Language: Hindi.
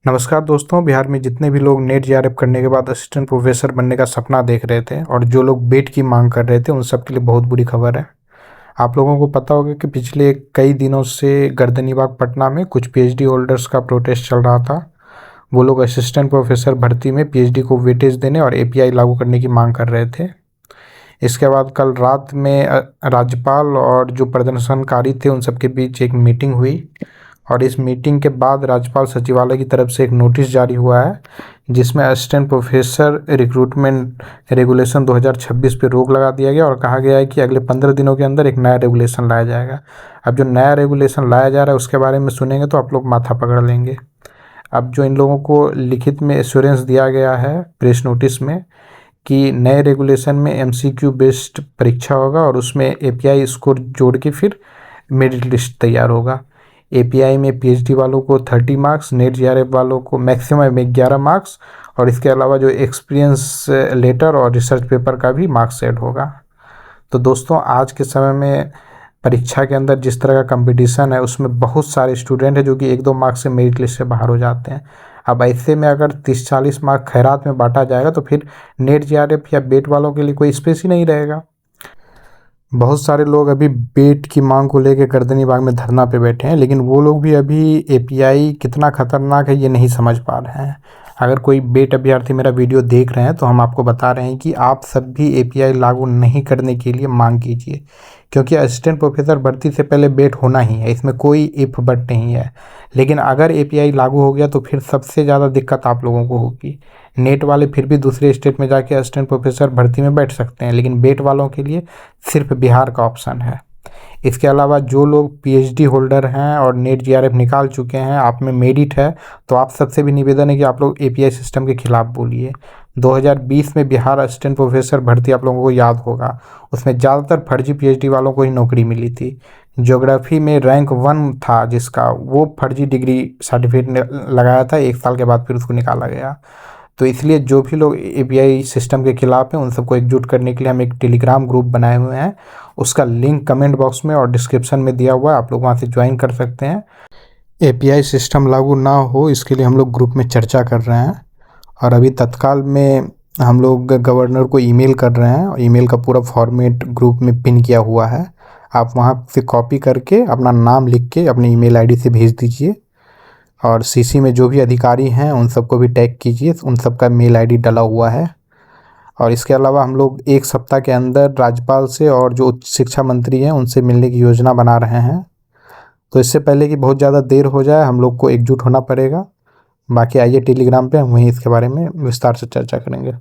नमस्कार दोस्तों, बिहार में जितने भी लोग नेट जेआरएफ करने के बाद असिस्टेंट प्रोफेसर बनने का सपना देख रहे थे और जो लोग बेट की मांग कर रहे थे उन सब के लिए बहुत बुरी खबर है। आप लोगों को पता होगा कि पिछले कई दिनों से गर्दनीबाग पटना में कुछ पीएचडी होल्डर्स का प्रोटेस्ट चल रहा था। वो लोग असिस्टेंट प्रोफेसर भर्ती में पीएचडी को वेटेज देने और एपीआई लागू करने की मांग कर रहे थे। इसके बाद कल रात में राज्यपाल और जो प्रदर्शनकारी थे उन सबके बीच एक मीटिंग हुई और इस मीटिंग के बाद राज्यपाल सचिवालय की तरफ से एक नोटिस जारी हुआ है जिसमें असिस्टेंट प्रोफेसर रिक्रूटमेंट रेगुलेशन 2026 पे रोक लगा दिया गया और कहा गया है कि अगले 15 दिनों के अंदर एक नया रेगुलेशन लाया जाएगा। अब जो नया रेगुलेशन लाया जा रहा है उसके बारे में सुनेंगे तो आप लोग माथा पकड़ लेंगे। अब जो इन लोगों को लिखित में एश्योरेंस दिया गया है प्रेस नोटिस में कि नए रेगुलेशन में एमसीक्यू बेस्ड परीक्षा होगा और उसमें एपीआई स्कोर जोड़ के फिर मेरिट लिस्ट तैयार होगा। एपीआई में पीएचडी वालों को 30 मार्क्स, नेट जेआरएफ वालों को मैक्सिमम 11 मार्क्स और इसके अलावा जो एक्सपीरियंस लेटर और रिसर्च पेपर का भी मार्क्स ऐड होगा। तो दोस्तों, आज के समय में परीक्षा के अंदर जिस तरह का कंपटीशन है उसमें बहुत सारे स्टूडेंट हैं जो कि 1-2 मार्क्स से मेरिट लिस्ट से बाहर हो जाते हैं। अब ऐसे में अगर 30-40 मार्क खैरात में बांटा जाएगा तो फिर नेट जेआरएफ या बेट वालों के लिए कोई स्पेस ही नहीं रहेगा। बहुत सारे लोग अभी बेट की मांग को लेकर गर्दनीबाग में धरना पे बैठे हैं, लेकिन वो लोग भी अभी एपीआई कितना खतरनाक है ये नहीं समझ पा रहे हैं। अगर कोई बेट अभ्यर्थी मेरा वीडियो देख रहे हैं तो हम आपको बता रहे हैं कि आप सब भी एपीआई लागू नहीं करने के लिए मांग कीजिए, क्योंकि असिस्टेंट प्रोफेसर भर्ती से पहले बेट होना ही है, इसमें कोई इफ बट नहीं है। लेकिन अगर एपीआई लागू हो गया तो फिर सबसे ज़्यादा दिक्कत आप लोगों को होगी। नेट वाले फिर भी दूसरे स्टेट में जाके असिस्टेंट प्रोफेसर भर्ती में बैठ सकते हैं, लेकिन बेट वालों के लिए सिर्फ बिहार का ऑप्शन है। इसके अलावा जो लोग पीएचडी होल्डर हैं और नेट जेआरएफ निकाल चुके हैं, आप में मेरिट है, तो आप सबसे भी निवेदन है कि आप लोग एपीआई सिस्टम के खिलाफ बोलिए। 2020 में बिहार असिस्टेंट प्रोफेसर भर्ती आप लोगों को याद होगा, उसमें ज़्यादातर फर्जी पीएचडी वालों को ही नौकरी मिली थी। ज्योग्राफी में रैंक 1 था जिसका, वो फर्जी डिग्री सर्टिफिकेट लगाया था, 1 साल के बाद फिर उसको निकाला गया। तो इसलिए जो भी लोग एपीआई सिस्टम के खिलाफ हैं उन सबको एकजुट करने के लिए हम एक टेलीग्राम ग्रुप बनाए हुए हैं। उसका लिंक कमेंट बॉक्स में और डिस्क्रिप्शन में दिया हुआ है, आप लोग वहाँ से ज्वाइन कर सकते हैं। एपीआई सिस्टम लागू ना हो इसके लिए हम लोग ग्रुप में चर्चा कर रहे हैं और अभी तत्काल में हम लोग गवर्नर को ईमेल कर रहे हैं और ईमेल का पूरा फॉर्मेट ग्रुप में पिन किया हुआ है। आप वहाँ से कॉपी करके अपना नाम लिख के अपनी ईमेल आईडी से भेज दीजिए और सीसी में जो भी अधिकारी हैं उन सबको भी टैग कीजिए, उन सबका मेल आईडी डला हुआ है। और इसके अलावा हम लोग 1 सप्ताह के अंदर राज्यपाल से और जो उच्च शिक्षा मंत्री हैं उनसे मिलने की योजना बना रहे हैं। तो इससे पहले कि बहुत ज़्यादा देर हो जाए हम लोग को एकजुट होना पड़ेगा। बाकी आइए टेलीग्राम पे हम वहीं इसके बारे में विस्तार से चर्चा करेंगे।